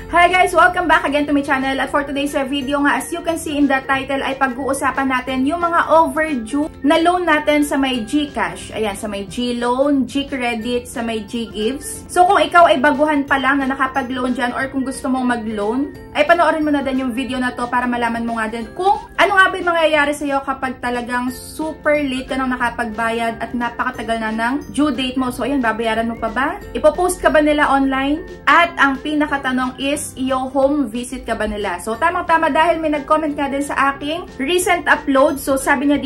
Hi guys! Welcome back again to my channel. At for today's video nga, as you can see in the title, ay pag-uusapan natin yung mga overdue na loan natin sa may GCash. Ayan, sa may G-Loan, G-Credit, sa may G-Gives. So kung ikaw ay baguhan pa lang na nakapag-loan dyan or kung gusto mong mag-loan, ay panoorin mo na din yung video na to para malaman mo nga din kung ano nga ba yung mangyayari sa'yo kapag talagang super late ka nang nakapagbayad at napakatagal na ng due date mo. So ayan, babayaran mo pa ba? Ipopost ka ba nila online? At ang pinakatanong is, iyo home visit ka ba nila? So tamang-tama dahil may nag-comment nga din sa aking recent upload. So sabi niya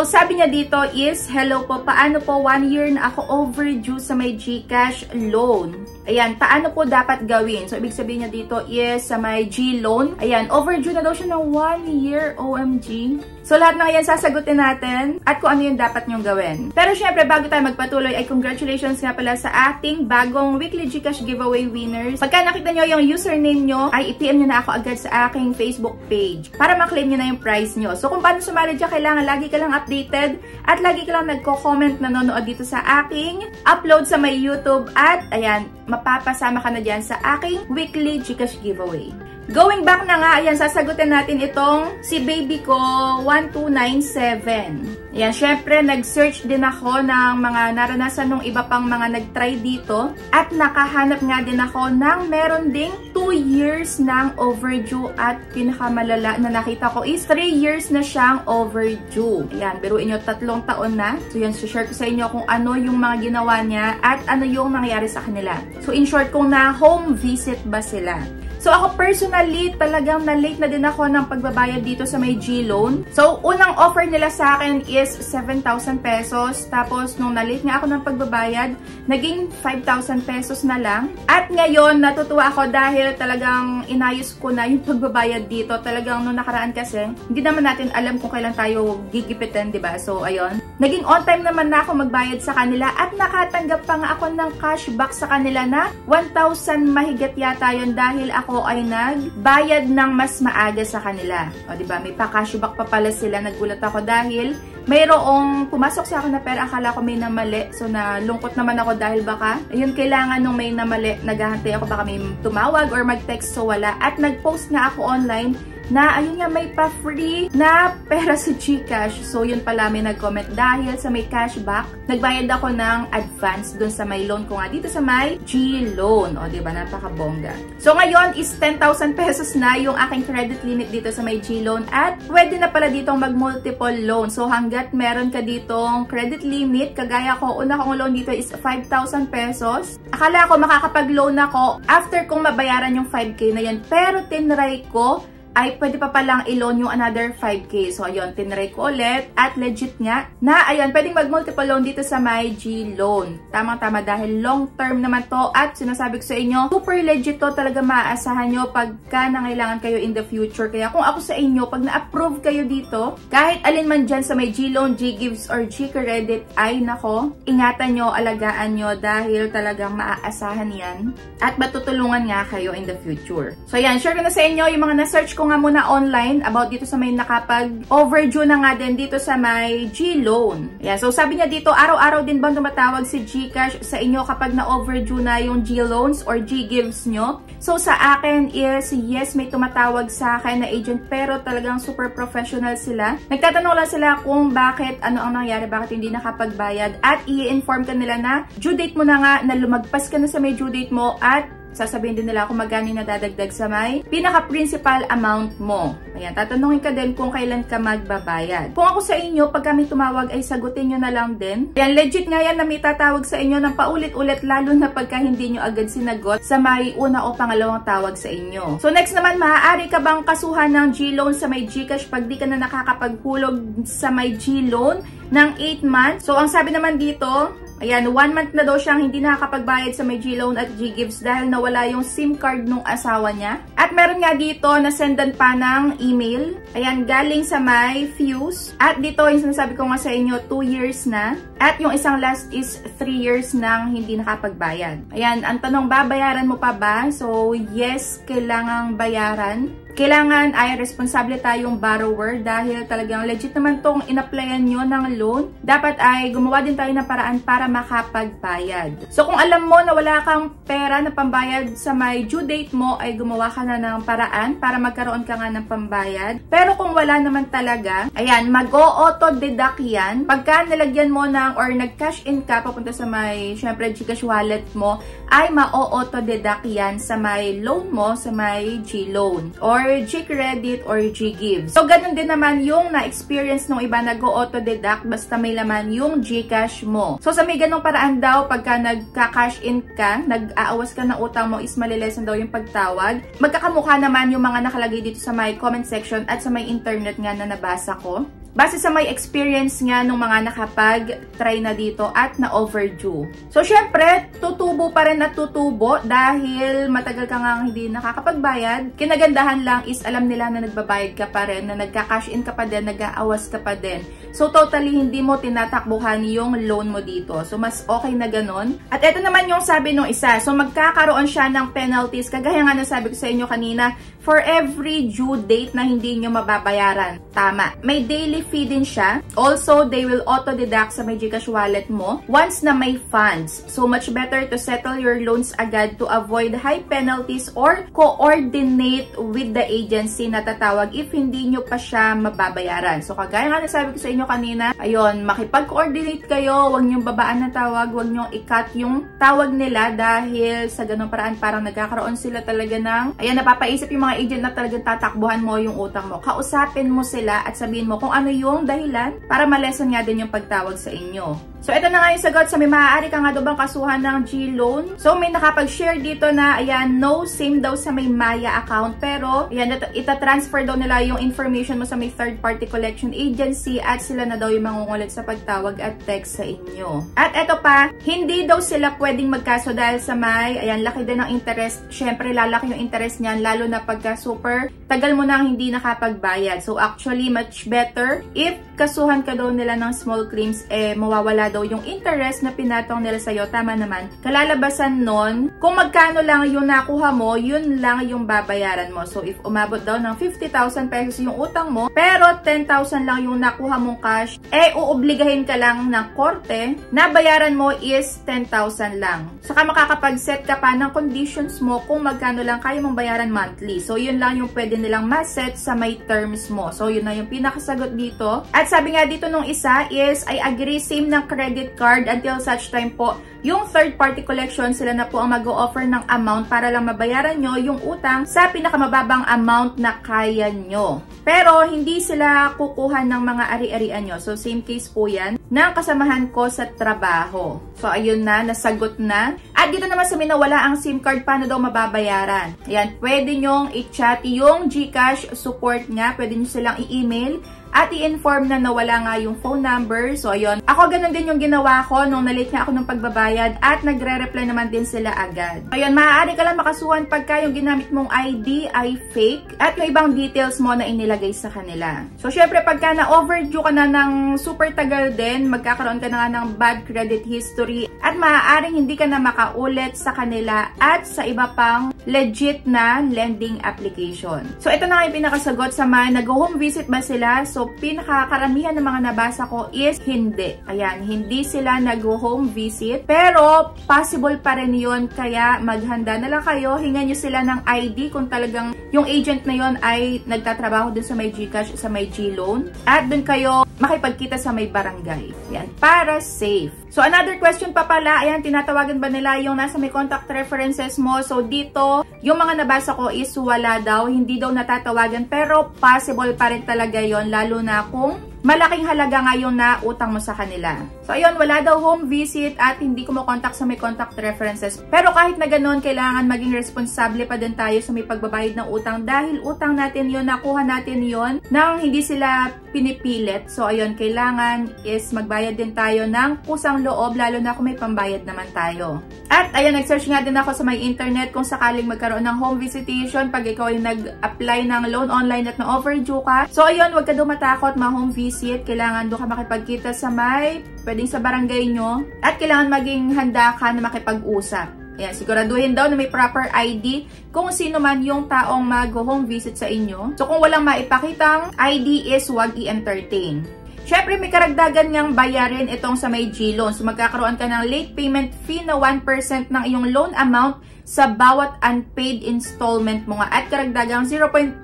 sabi niya dito is, hello po, paano po 1 year na ako overdue sa may GCash loan? Ayan, paano po dapat gawin? So ibig sabihin niya dito is sa may G-Loan. Ayan, overdue na daw siya ng 1 year, OMG. So lahat na yan sasagutin natin at kung ano yung dapat nyong gawin. Pero syempre, bago tayo magpatuloy ay congratulations nga pala sa ating bagong weekly GCash giveaway winners. Pagka nakita nyo yung username nyo, ay i-PM nyo na ako agad sa aking Facebook page para maklaim nyo na yung prize nyo. So kung paano sumali dyan, kailangan lagi ka lang updated at lagi ka lang nagko-comment nanonood dito sa aking upload sa may YouTube at ayan, mapapasama ka na dyan sa aking weekly GCash giveaway. Going back na nga, ayan, sasagutin natin itong si baby ko 1297. Ayan, syempre, nag-search din ako ng mga naranasan ng iba pang mga nag-try dito at nakahanap nga din ako ng meron ding 2 years ng overdue at pinakamalala na nakita ko is 3 years na siyang overdue. Ayan, biruin nyo, 3 taon na. So yan, share ko sa inyo kung ano yung mga ginawa niya at ano yung nangyayari sa kanila. So in short, kung na home visit ba sila. So ako personally, talagang na-late na din ako ng pagbabayad dito sa may G-Loan. So unang offer nila sa akin is 7,000 pesos. Tapos nung na-late nga ako ng pagbabayad, naging 5,000 pesos na lang. At ngayon, natutuwa ako dahil talagang inayos ko na yung pagbabayad dito. Talagang nung nakaraan kasi, hindi naman natin alam kung kailan tayo gigipitin, diba? So ayun. Naging on time naman na ako magbayad sa kanila at nakatanggap pa nga ako ng cashback sa kanila na 1,000 mahigit yata yun dahil ako ay nagbayad ng mas maaga sa kanila. O diba, may pa-cashback pa pala sila. Nagulat ako dahil mayroong pumasok sa akin na pera, akala ko may namali. So nalungkot naman ako dahil baka ayun, kailangan nung may namali, naghahantay ako baka may tumawag or mag-text, so wala. At nag-post nga ako online na ayun nga, may pa-free na pera sa GCash. So yun pala, may nag-comment dahil sa may cashback, nagbayad ako ng advance dun sa may loan ko nga dito sa may G-Loan. O diba, napaka-bongga. So ngayon is 10,000 pesos na yung aking credit limit dito sa may G-Loan at pwede na pala ditong mag-multiple loan. So hanggat meron ka ditong credit limit, kagaya ko, una kong loan dito is 5,000 pesos. Akala ko makakapag-loan ako after kong mabayaran yung 5K na yan. Pero tinry ko, ay pwede pa palang i-loan yung another 5K. So, ayun, tinry ko ulit at legit nga na, ayun, pwedeng mag-multiple loan dito sa my G-Loan. Tamang-tama dahil long term naman to at sinasabi ko sa inyo, super legit to, talaga maaasahan nyo pagka nangailangan kayo in the future. Kaya kung ako sa inyo, pag na-approve kayo dito, kahit alin man dyan sa may G-Loan, G-Gives, or G-Credit, ay nako, ingatan nyo, alagaan nyo dahil talagang maaasahan yan at matutulungan nga kayo in the future. So, ayan, share ko na sa inyo yung mga na-search ko nga muna online about dito sa may nakapag-overdue na nga din dito sa may G-Loan. Yeah, so sabi niya dito, araw-araw din bang tumatawag si GCash sa inyo kapag na-overdue na yung G-Loans or G-Gives nyo? So sa akin is, yes, may tumatawag sa akin na agent pero talagang super professional sila. Nagtatanong lang sila kung bakit, ano ang nangyari, bakit hindi nakapagbayad at i-inform ka nila na due date mo na nga, na lumagpas ka na sa may due date mo at sasabihin din nila kung magkano yung nadadagdag sa may pinaka-principal amount mo. Ayan, tatanungin ka din kung kailan ka magbabayad. Kung ako sa inyo, pag kami tumawag ay sagutin nyo na lang din. Ayan, legit nga yan na may tatawag sa inyo ng paulit-ulit, lalo na pagka hindi nyo agad sinagot sa may una o pangalawang tawag sa inyo. So next naman, maaari ka bang kasuhan ng G-Loan sa may GCash pag di ka na nakakapaghulog sa may G-Loan ng 8 months? So ang sabi naman dito, ayan, 1 month na daw siyang hindi nakakapagbayad sa may G-Loan at G-Gives dahil nawala yung SIM card nung asawa niya. At meron nga dito na sendan pa ng email. Ayan, galing sa may Fuse. At dito, yung sinasabi ko nga sa inyo, 2 years na. At yung isang last is 3 years nang hindi nakapagbayad. Ayan, ang tanong, babayaran mo pa ba? So, yes, kailangang bayaran. kailangan ay responsable tayong borrower dahil talagang legit naman tong in-applyan nyo ng loan. Dapat ay gumawa din tayo ng paraan para makapagbayad. So kung alam mo na wala kang pera na pambayad sa may due date mo, ay gumawa ka na ng paraan para magkaroon ka nga ng pambayad. Pero kung wala naman talaga, ayan, mag-auto-deduct yan. Pagka nilagyan mo ng or nag-cash in ka papunta sa may, syempre, GCash wallet mo, ay ma-auto-deduct yan sa may loan mo, sa may G-Loan or G-Credit or G-Give. So, ganun din naman yung na-experience nung iba nag-auto-deduct basta may laman yung GCash mo. So, sa may ganung paraan daw, pagka nagka-cash in ka, nag-aawas ka ng utang mo is malilesen daw yung pagtawag. Magkakamukha naman yung mga nakalagay dito sa may comment section at sa may internet nga na nabasa ko. Base sa may experience nga nung mga nakapag-try na dito at na overdue. So, syempre, tutubo pa rin at tutubo dahil matagal ka nga hindi nakakapagbayad. Kinagandahan lang is alam nila na nagbabayad ka pa rin, na nagka-cash in ka pa din, nag-aawas ka pa din. So, totally hindi mo tinatakbuhan yung loan mo dito. So, mas okay na ganun. At ito naman yung sabi nung isa. So, magkakaroon siya ng penalties. Kagaya nga nasabi ko sa inyo kanina, for every due date na hindi nyo mababayaran. Tama. May daily fee din siya. Also, they will auto-deduct sa may GCash wallet mo once na may funds. So, much better to settle your loans agad to avoid high penalties or coordinate with the agency na tatawag if hindi nyo pa siya mababayaran. So, kagaya nga nasabi ko sa inyo kanina, ayun, makipag-coordinate kayo, huwag nyong babaan ng tawag, huwag nyong i-cut yung tawag nila dahil sa ganung paraan parang nagkakaroon sila talaga ng, ayan, napapaisip yung mga agent na talagang tatakbuhan mo yung utang mo. Kausapin mo sila at sabihin mo kung ano yung dahilan para ma-lessen nga din yung pagtawag sa inyo. So, ito na nga yung sagot. So, may maaari ka nga daw bang kasuhan ng G-Loan? So, may nakapag-share dito na, ayan, no, same daw sa may Maya account. Pero, ayan, ita-transfer daw nila yung information mo sa may third-party collection agency at sila na daw yung mangungulit sa pagtawag at text sa inyo. At ito pa, hindi daw sila pwedeng magkaso dahil sa may, ayan, laki din ng interest. Syempre, lalaki yung interest niyan, lalo na pagka super tagal mo nang hindi nakapagbayad. So, actually, much better if kasuhan ka daw nila ng small claims, mawawala daw yung interest na pinatong nila sa'yo. Tama naman. Kalalabasan nun, kung magkano lang yung nakuha mo, yun lang yung babayaran mo. So, if umabot daw ng 50,000 pesos yung utang mo, pero 10,000 lang yung nakuha mong cash, uuobligahin ka lang ng korte na bayaran mo is 10,000 lang. Saka makakapag-set ka pa ng conditions mo kung magkano lang kaya mong bayaran monthly. So, yun lang yung pwede nilang ma-set sa may terms mo. So, yun na yung pinakasagot dito. At sabi nga dito nung isa is, I agree, same ng credit card until such time po yung third-party collection, sila na po ang mag-o-offer ng amount para lang mabayaran nyo yung utang sa pinakamababang amount na kaya nyo. Pero, hindi sila kukuha ng mga ari-arian nyo. So, same case po yan ng kasamahan ko sa trabaho. So, ayun na, nasagot na. At dito naman sa minawala ang SIM card, paano daw mababayaran? Ayan, pwede nyong i-chat yung GCash support nga. Pwede nyo silang i-email at i-inform na nawala nga yung phone number. So, ayun. Ako, ganun din yung ginawa ko nung nalate nga ako ng pagbabayad at nagre-reply naman din sila agad. Ayun, maaari ka lang makasuhan pagka yung ginamit mong ID ay fake at yung ibang details mo na inilagay sa kanila. So, syempre, pagka na-overdue ka na ng super tagal din, magkakaroon ka na nga ng bad credit history at maaaring hindi ka na makaulit sa kanila at sa iba pang legit na lending application. So, ito na nga yung pinakasagot sa mga nag-home visit ba sila? So, pinakakaramihan ng mga nabasa ko is hindi. Ayan, hindi sila nag-home visit. Pero, possible pa rin yun. Kaya, maghanda na lang kayo. Hingan nyo sila ng ID kung talagang yung agent na yun ay nagtatrabaho dun sa may GCash, sa may G-Loan. At dun kayo makipagkita sa may barangay. Ayan, para safe. So, another question pa pala, ayan, tinatawagan ba nila yung nasa may contact references mo? So, dito, yung mga nabasa ko is wala daw, hindi daw natatawagan, pero possible pa rin talaga yon, lalo na kung malaking halaga nga yung nautang mo sa kanila. So, ayun, wala daw home visit at hindi ko makontakt sa may contact references. Pero kahit na ganun, kailangan maging responsable pa din tayo sa may pagbabayad ng utang dahil utang natin yon, nakuha natin yon nang hindi sila pinipilit. So, ayun, kailangan is magbayad din tayo ng kusang loob, lalo na kung may pambayad naman tayo. At, ayun, nag-search nga din ako sa may internet kung sakaling magkaroon ng home visitation pag ikaw ay nag-apply ng loan online at na-overdue ka. So, ayun, huwag ka daw matakot, ma-home visit. Kailangan doon ka makipagkita sa may, pwedeng sa barangay nyo. At kailangan maging handa ka na makipag-usap. Ayan, siguraduhin daw na may proper ID kung sino man yung taong mag-home visit sa inyo. So, kung walang maipakitang ID is wag i-entertain. Syempre, may karagdagan niyang bayarin itong sa may G-loan. So, magkakaroon ka ng late payment fee na 1% ng iyong loan amount sa bawat unpaid installment mo nga at karagdagang 0.15%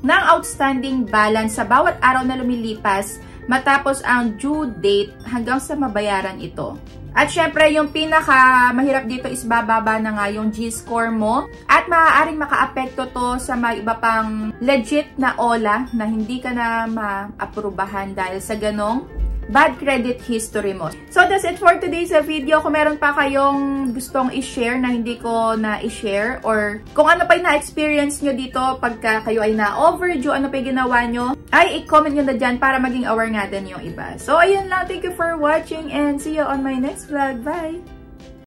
ng outstanding balance sa bawat araw na lumilipas matapos ang due date hanggang sa mabayaran ito. At syempre, yung pinaka mahirap dito is bababa na nga yung G-score mo at maaaring makaapekto to sa mga iba pang legit na OLA na hindi ka na ma-aprubahan dahil sa ganong bad credit history mo. So, that's it for today's video. Kung meron pa kayong gustong i-share na hindi ko na i-share or kung ano pa yung na-experience nyo dito pagka kayo ay na-overdue, ano pa yung ginawa nyo, ay i-comment nyo na dyan para maging aware nga din yung iba. So, ayun lang. Thank you for watching and see you on my next vlog. Bye!